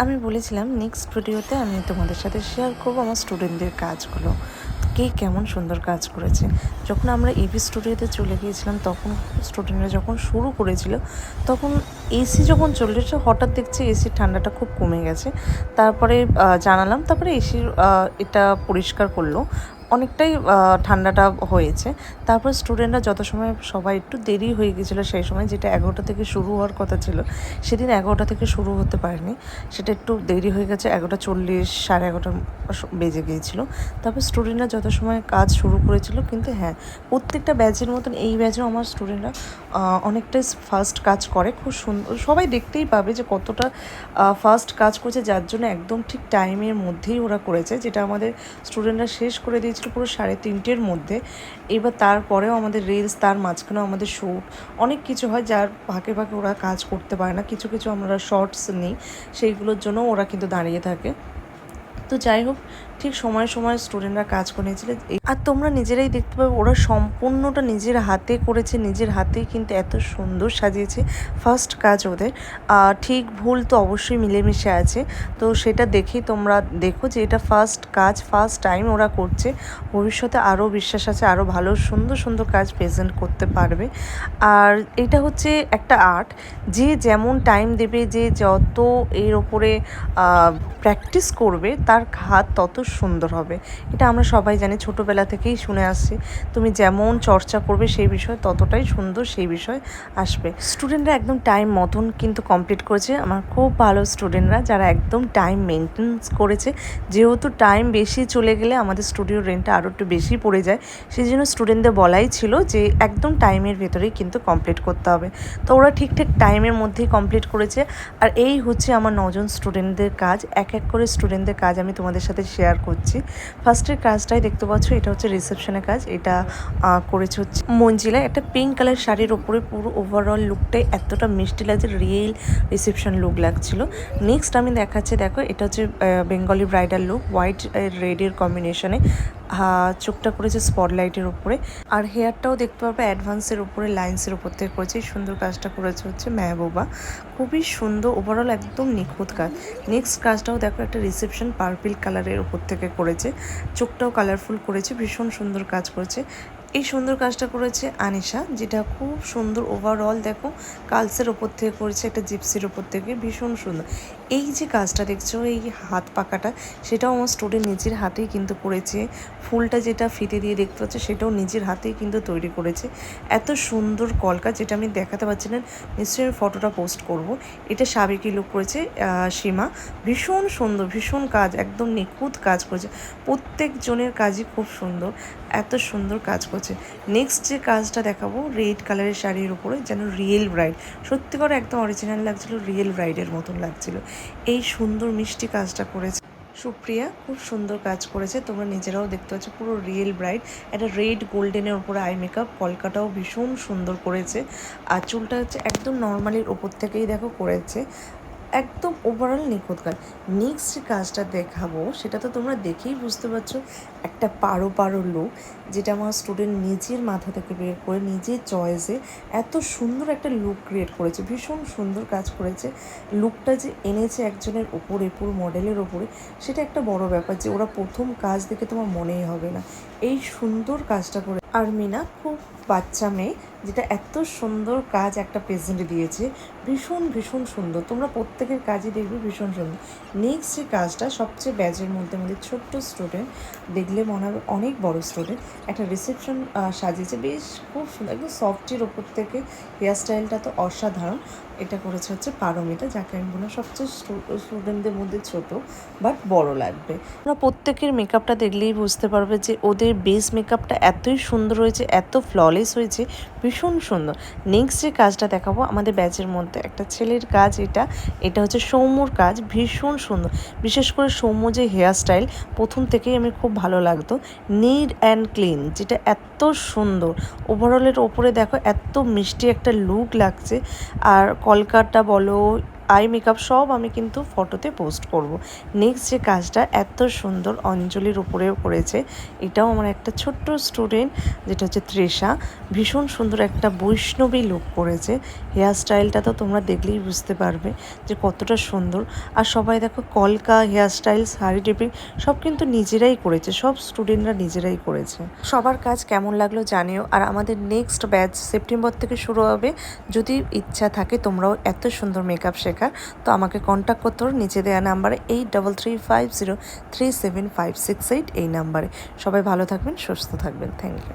আমি বলেছিলাম নেক্সট ভিডিওতে আমি তোমাদের সাথে শেয়ার করব আমার স্টুডেন্টদের কাজগুলো, কে কেমন সুন্দর কাজ করেছে। যখন আমরা এবি স্টুডিওতে চলে গিয়েছিলাম তখন স্টুডেন্টরা যখন শুরু করেছিল তখন এসি যখন চলেছে হঠাৎ দেখছি এসির ঠান্ডাটা খুব কমে গেছে। তারপরে জানালাম, তারপরে এসির এটা পরিষ্কার করলো, অনেকটাই ঠান্ডাটা হয়েছে। তারপর স্টুডেন্টরা যত সময় সবাই একটু দেরি হয়ে গেছিলো সেই সময়, যেটা 11টা থেকে শুরু হওয়ার কথা ছিল সেদিন 11টা থেকে শুরু হতে পারেনি, সেটা একটু দেরি হয়ে গেছে, 11:40 11:30 বেজে গিয়েছিলো। তারপর স্টুডেন্টরা যত সময় কাজ শুরু করেছিল, কিন্তু হ্যাঁ প্রত্যেকটা ব্যাচের মতন এই ব্যাচেও আমার স্টুডেন্টরা অনেকটাই ফাস্ট কাজ করে, খুব সুন্দর। সবাই দেখতেই পাবে যে কতটা ফাস্ট কাজ করছে, যার জন্য একদম ঠিক টাইমের মধ্যেই ওরা করেছে, যেটা আমাদের স্টুডেন্টরা শেষ করে দিয়েছিল পুরো 3:30-এর মধ্যে। এবার তারপরেও আমাদের রিলস, তার মাঝখানেও আমাদের শ্যুট, অনেক কিছু হয় যার ফাঁকে ফাঁকে ওরা কাজ করতে পারে না, কিছু কিছু আমরা শর্টস নিই, সেইগুলোর জন্য ওরা কিন্তু দাঁড়িয়ে থাকে। তো যাই হোক, ঠিক সময় সময় স্টুডেন্টরা কাজ করে নিয়েছিল। আর তোমরা নিজেরাই দেখতে পাবে ওরা সম্পূর্ণটা নিজের হাতে করেছে, নিজের হাতেই কিন্তু এত সুন্দর সাজিয়েছে। ফার্স্ট কাজ ওদের, ঠিক ভুল তো অবশ্যই মিলেমিশে আছে, তো সেটা দেখেই তোমরা দেখো যে এটা ফার্স্ট কাজ, ফার্স্ট টাইম ওরা করছে। ভবিষ্যতে আরও বিশ্বাস আছে, আরও ভালো সুন্দর সুন্দর কাজ প্রেজেন্ট করতে পারবে। আর এটা হচ্ছে একটা আর্ট, যে যেমন টাইম দেবে, যে যত এর ওপরে প্র্যাকটিস করবে তার হাত তত সুন্দর হবে। এটা আমরা সবাই জানি, ছোটোবেলা থেকেই শুনে আসছি, তুমি যেমন চর্চা করবে সেই বিষয় ততটাই সুন্দর সেই বিষয় আসবে। স্টুডেন্টরা একদম টাইম মতন কিন্তু কমপ্লিট করেছে, আমার খুব ভালো স্টুডেন্টরা যারা একদম টাইম মেনটেন্স করেছে। যেহেতু টাইম বেশি চলে গেলে আমাদের স্টুডিওর রেন্টটা আরও একটু বেশি পড়ে যায়, সেই জন্য স্টুডেন্টদের বলাই ছিল যে একদম টাইমের ভেতরেই কিন্তু কমপ্লিট করতে হবে। তো ওরা ঠিকঠাক টাইমের মধ্যেই কমপ্লিট করেছে। আর এই হচ্ছে আমার 9জন স্টুডেন্টদের কাজ। এক এক করে স্টুডেন্টদের কাজ আমি তোমাদের সাথে শেয়ার করছি। ফার্স্টের কাজটাই দেখতে পাচ্ছ, এটা হচ্ছে রিসেপশনের কাজ। এটা করেছে হচ্ছে মঞ্জিলা, একটা পিঙ্ক কালার শাড়ির ওপরে পুরো ওভারঅল লুকটাই এতটা মিষ্টি লাগছে, রিয়েল রিসেপশন লুক লাগছিল। নেক্সট আমি দেখাচ্ছি, দেখো এটা হচ্ছে বেঙ্গলি ব্রাইডাল লুক, হোয়াইট রেডের কম্বিনেশনে। চোখটা করেছে স্পটলাইটের উপরে, আর হেয়ারটাও দেখতে পাবে অ্যাডভান্সের উপরে লাইন্সের উপর থেকে করেছে। এই সুন্দর কাজটা করেছে হচ্ছে মেহবুবা, খুবই সুন্দর, ওভারঅল একদম নিখুঁত কাজ। নেক্সট কাজটাও দেখো, একটা রিসেপশন পার্পল কালারের উপর থেকে করেছে, চোখটাও কালারফুল করেছে, ভীষণ সুন্দর কাজ করেছে। এই সুন্দর কাজটা করেছে আনিশা, যেটা খুব সুন্দর। ওভারঅল দেখো কালসের ওপর থেকে করেছে, একটা জিপসির ওপর থেকে, ভীষণ সুন্দর। এই যে কাজটা দেখছো, এই হাত পাকাটা, সেটাও আমার স্টুডেন্ট নিজের হাতেই কিন্তু করেছে। ফুলটা যেটা ফিতে দিয়ে দেখতে পাচ্ছে সেটাও নিজের হাতেই কিন্তু তৈরি করেছে। এত সুন্দর কলকা, যেটা আমি দেখাতে পারছি না, নিশ্চয়ই আমি ফটোটা পোস্ট করব। এটা সাবেকি লুক করেছে সীমা, ভীষণ সুন্দর, ভীষণ কাজ, একদম নিখুঁত কাজ করেছে। প্রত্যেক জনের কাজই খুব সুন্দর, এত সুন্দর কাজ করছে। নেক্সট যে কাজটা দেখাবো, রেড কালারের শাড়ির উপরে, যেন রিয়েল ব্রাইড, সত্যি করে একদম অরিজিনাল লাগছিল, রিয়েল ব্রাইডের মতন লাগছিল। এই সুন্দর মিষ্টি কাজটা করেছে সুপ্রিয়া, খুব সুন্দর কাজ করেছে, তোমরা নিজেরাও দেখতে পাচ্ছ, পুরো রিয়েল ব্রাইড। একটা রেড গোল্ডেনের উপরে আই মেকআপ, কলকাটাও ভীষণ সুন্দর করেছে। আর চুলটা হচ্ছে একদম নর্মালির ওপর থেকেই দেখো করেছে, একদম ওভারঅল নিখুঁত কাজ। নেক্সট যে কাজটা দেখাবো সেটা তো তোমরা দেখেই বুঝতে পারছো, একটা পারো পারো লুক, যেটা আমার স্টুডেন্ট নিজের মাথা থেকে বের করে নিজের চয়েসে এত সুন্দর একটা লুক ক্রিয়েট করেছে, ভীষণ সুন্দর কাজ করেছে। লুকটা যে এনেছে একজনের ওপরে, পুরো মডেলের ওপরে, সেটা একটা বড় ব্যাপার, যে ওরা প্রথম কাজ দেখে তোমার মনেই হবে না। এই সুন্দর কাজটা করে আর মিনা, খুব বাচ্চা মেয়ে, যেটা এত সুন্দর কাজ একটা প্রেজেন্ট দিয়েছে, ভীষণ ভীষণ সুন্দর। তোমরা প্রত্যেকের কাজই দেখবে ভীষণ সুন্দর। নেক্সট যে কাজটা, সবচেয়ে ব্যাচের মধ্যে আমাদের ছোট্ট স্টুডেন্ট, দেখলে মনে হবে অনেক বড় স্টুডেন্ট, একটা রিসেপশন সাজিয়েছে, বেশ খুব সুন্দর, একদম সফটের ওপর থেকে। হেয়ার স্টাইলটা তো অসাধারণ। এটা করেছে হচ্ছে পারমিতা, যাকে আমি বললাম সবচেয়ে স্টুডেন্টদের মধ্যে ছোট, বাট বড় লাগবে। তোমরা প্রত্যেকের মেকআপটা দেখলেই বুঝতে পারবে যে ওদের বেস মেকআপটা এতই সুন্দর হয়েছে, এত ফ্ললেস হয়েছে, ভীষণ সুন্দর। নেক্সট যে কাজটা দেখাবো, আমাদের ব্যাচের মধ্যে একটা ছেলের কাজ, এটা হচ্ছে সৌম্যর কাজ, ভীষণ সুন্দর। বিশেষ করে সৌম্য যে হেয়ার স্টাইল, প্রথম থেকেই আমি খুব ভালো লাগতো, নিট অ্যান্ড ক্লিন, যেটা এত সুন্দর। ওভারঅলের ওপরে দেখো এত মিষ্টি একটা লুক লাগছে। আর কলকাটা বলো, আই মেকআপ সব আমি কিন্তু ফটোতে পোস্ট করব। নেক্সট যে কাজটা এত সুন্দর অঞ্জলির উপরেও করেছে, এটাও আমার একটা ছোট্ট স্টুডেন্ট যেটা হচ্ছে তৃষা, ভীষণ সুন্দর একটা বৈষ্ণবী লুক করেছে। হেয়ার স্টাইলটা তো তোমরা দেখলেই বুঝতে পারবে যে কতটা সুন্দর। আর সবাই দেখো কলকা, হেয়ার স্টাইল, শাড়ি ড্রেপিং সব কিন্তু নিজেরাই করেছে, সব স্টুডেন্টরা নিজেরাই করেছে। সবার কাজ কেমন লাগলো জানিও। আর আমাদের নেক্সট ব্যাচ সেপ্টেম্বর থেকে শুরু হবে। যদি ইচ্ছা থাকে তোমরাও এত সুন্দর মেকআপ শেখার, তো আমাকে কন্ট্যাক্ট করতে পারো নিচে দেওয়া নাম্বারে 8335037568 এই নাম্বারে। সবাই ভালো থাকবেন, সুস্থ থাকবেন। Thank you.